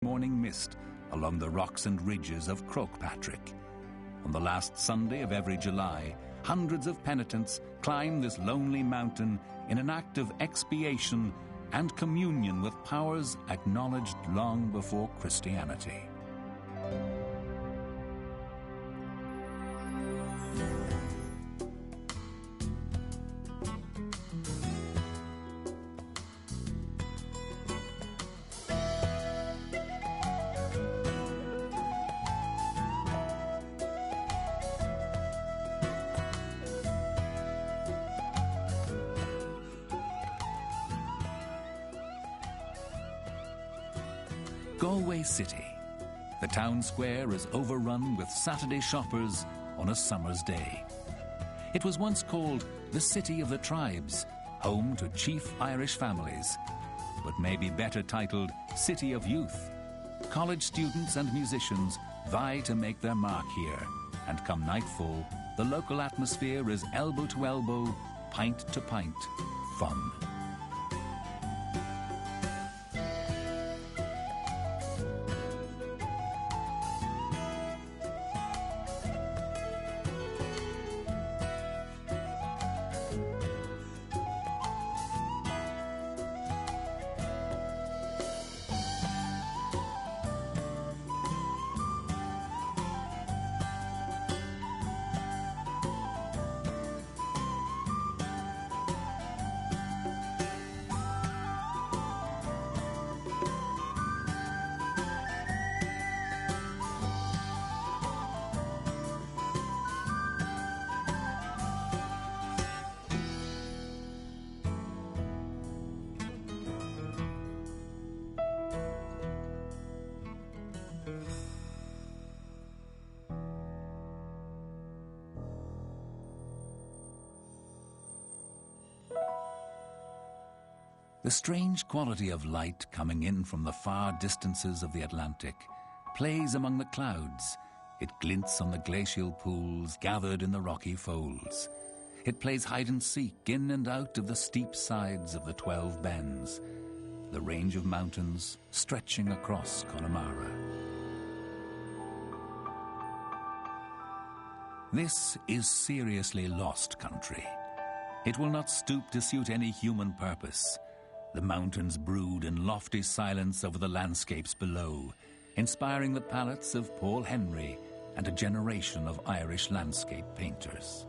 morning mist along the rocks and ridges of Croagh-Patrick. On the last Sunday of every July, hundreds of penitents climb this lonely mountain in an act of expiation and communion with powers acknowledged long before Christianity. Galway City. The town square is overrun with Saturday shoppers on a summer's day. It was once called the City of the Tribes, home to chief Irish families, but may be better titled City of Youth. College students and musicians vie to make their mark here, and come nightfall, the local atmosphere is elbow to elbow, pint to pint, fun. The strange quality of light coming in from the far distances of the Atlantic plays among the clouds. It glints on the glacial pools gathered in the rocky folds. It plays hide-and-seek in and out of the steep sides of the 12 bens, the range of mountains stretching across Connemara. This is seriously lost country. It will not stoop to suit any human purpose. The mountains brood in lofty silence over the landscapes below, inspiring the palettes of Paul Henry and a generation of Irish landscape painters.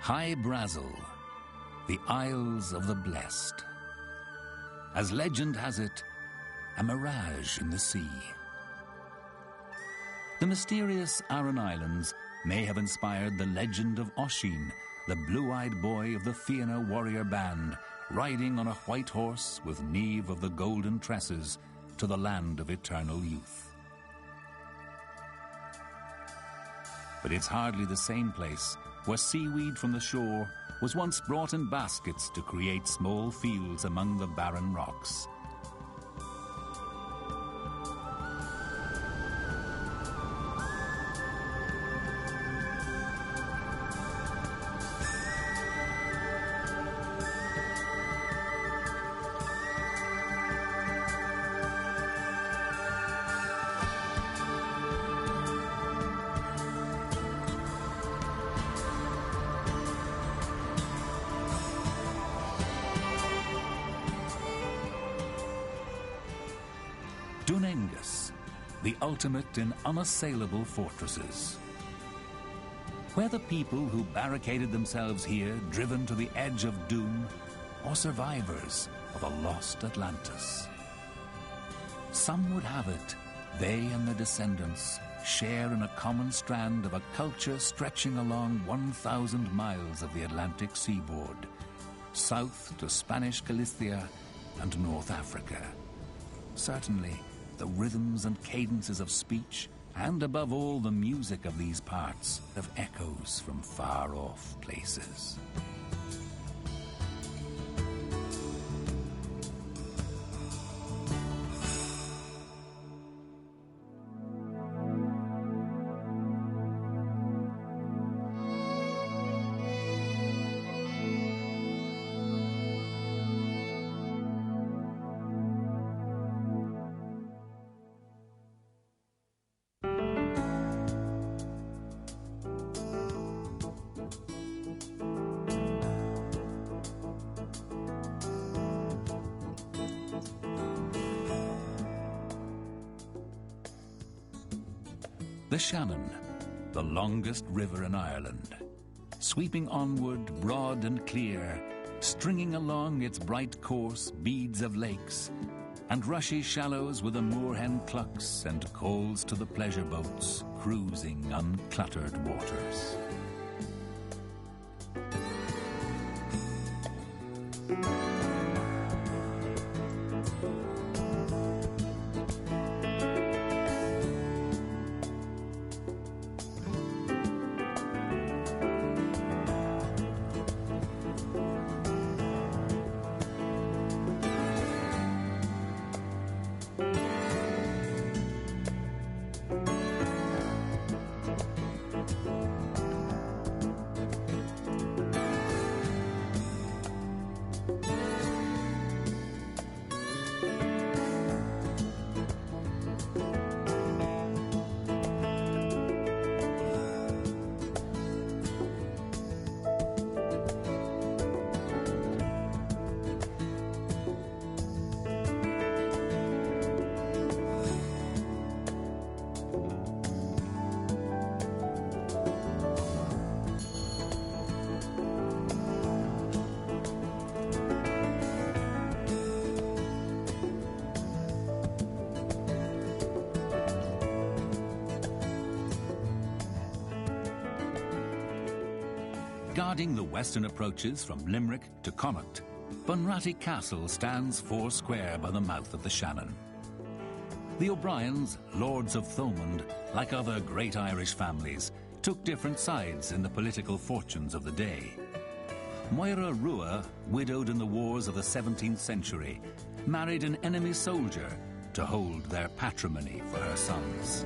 High Brazil, the Isles of the Blessed. As legend has it, a mirage in the sea. The mysterious Aran Islands may have inspired the legend of Oisin, the blue-eyed boy of the Fianna warrior band, riding on a white horse with Niamh of the golden tresses to the land of eternal youth. But it's hardly the same place where seaweed from the shore was once brought in baskets to create small fields among the barren rocks. Donegal, the ultimate in unassailable fortresses. Were the people who barricaded themselves here driven to the edge of doom, or survivors of a lost Atlantis? Some would have it they and their descendants share in a common strand of a culture stretching along 1,000 miles of the Atlantic seaboard, south to Spanish Galicia and North Africa. Certainly, the rhythms and cadences of speech, and above all the music of these parts, have echoes from far-off places. The Shannon, the longest river in Ireland, sweeping onward broad and clear, stringing along its bright course beads of lakes, and rushy shallows with the moorhen clucks and calls to the pleasure boats cruising uncluttered waters. Guarding the western approaches from Limerick to Connacht, Bunratty Castle stands foursquare by the mouth of the Shannon. The O'Briens, lords of Thomond, like other great Irish families, took different sides in the political fortunes of the day. Moira Rua, widowed in the wars of the 17th century, married an enemy soldier to hold their patrimony for her sons.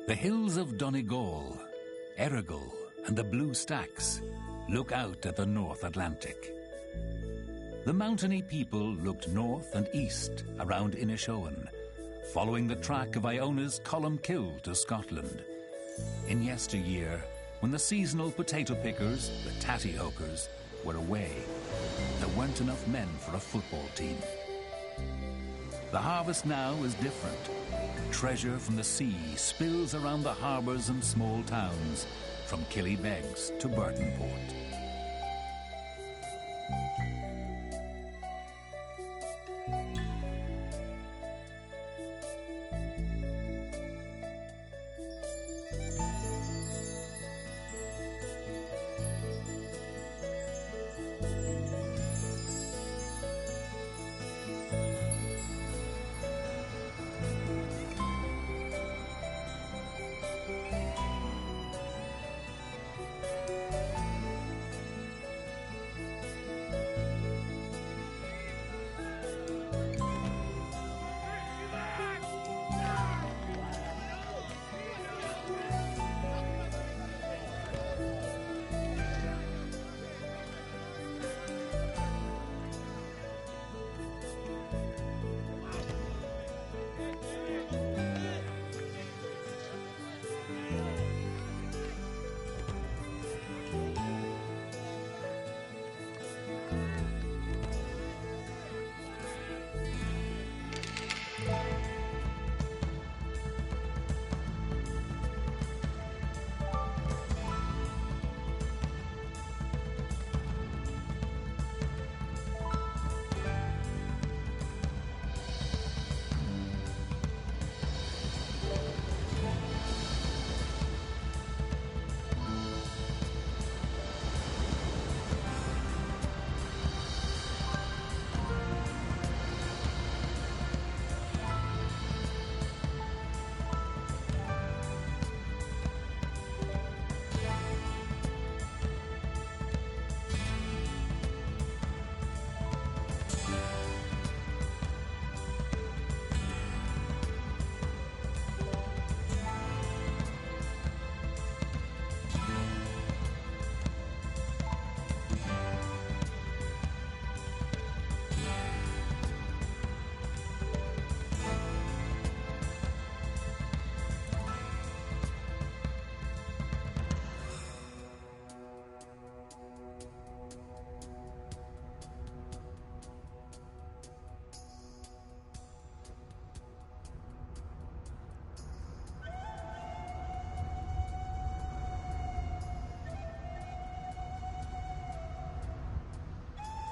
The hills of Donegal, Errigal, and the Blue Stacks look out at the North Atlantic. The mountainy people looked north and east around Inishowen, following the track of Iona's Columkill to Scotland. In yesteryear, when the seasonal potato pickers, the tatty hokers, were away, there weren't enough men for a football team. The harvest now is different. Treasure from the sea spills around the harbours and small towns, from Killybegs to Burtonport.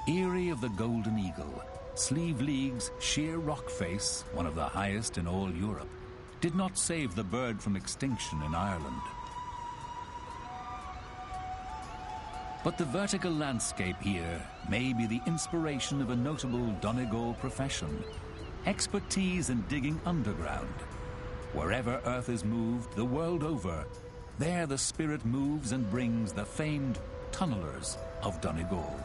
Eyrie of the Golden Eagle, Slieve League's sheer rock face, one of the highest in all Europe, did not save the bird from extinction in Ireland. But the vertical landscape here may be the inspiration of a notable Donegal profession, expertise in digging underground. Wherever earth is moved the world over, there the spirit moves and brings the famed tunnellers of Donegal.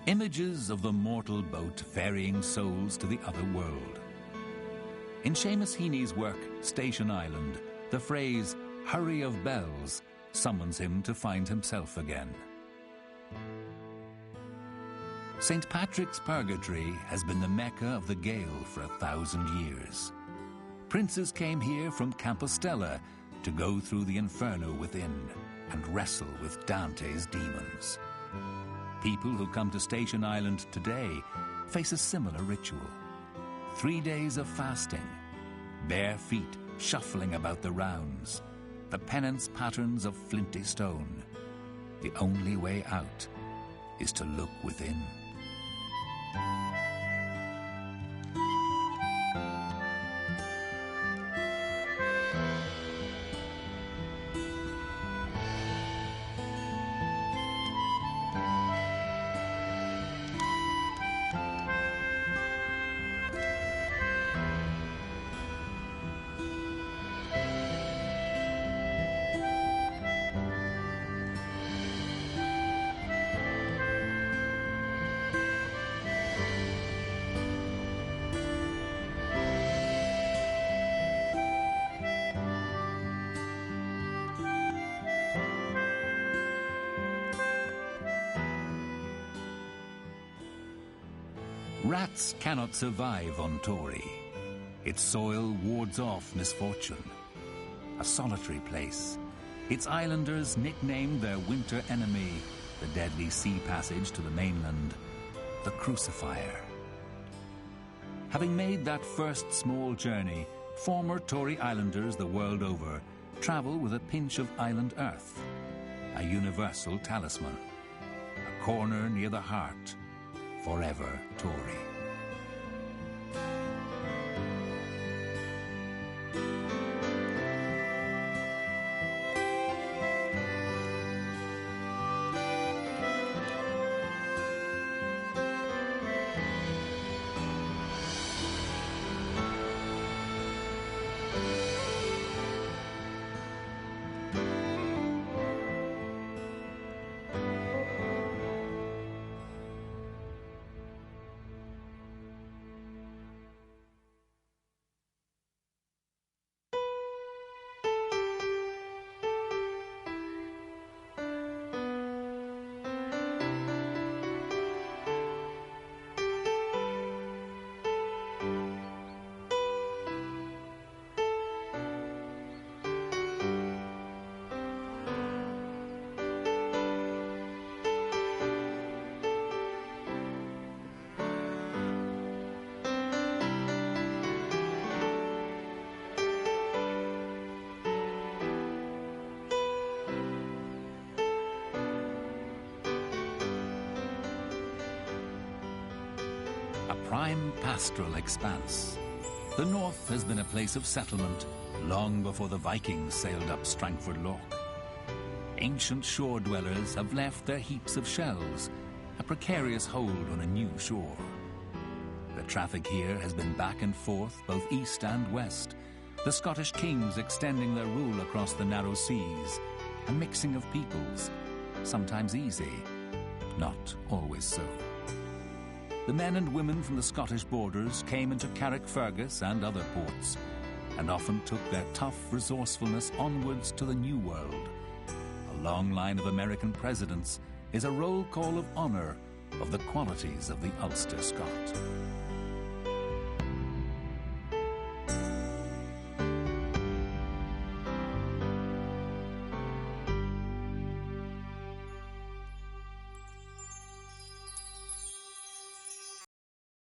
Images of the mortal boat ferrying souls to the other world. In Seamus Heaney's work, Station Island, the phrase, "hurry of bells," summons him to find himself again. St. Patrick's Purgatory has been the Mecca of the Gael for 1,000 years. Princes came here from Compostela to go through the inferno within and wrestle with Dante's demons. People who come to Station Island today face a similar ritual. 3 days of fasting, bare feet shuffling about the rounds, the penance patterns of flinty stone. The only way out is to look within. Rats cannot survive on Tory. Its soil wards off misfortune. A solitary place, its islanders nicknamed their winter enemy, the deadly sea passage to the mainland, the Crucifier. Having made that first small journey, former Tory islanders the world over travel with a pinch of island earth, a universal talisman, a corner near the heart, forever Tory. Prime pastoral expanse. The north has been a place of settlement long before the Vikings sailed up Strangford Lough. Ancient shore dwellers have left their heaps of shells, a precarious hold on a new shore. The traffic here has been back and forth, both east and west, the Scottish kings extending their rule across the narrow seas, a mixing of peoples, sometimes easy, not always so. The men and women from the Scottish borders came into Carrickfergus and other ports, and often took their tough resourcefulness onwards to the New World. A long line of American presidents is a roll call of honour of the qualities of the Ulster Scot.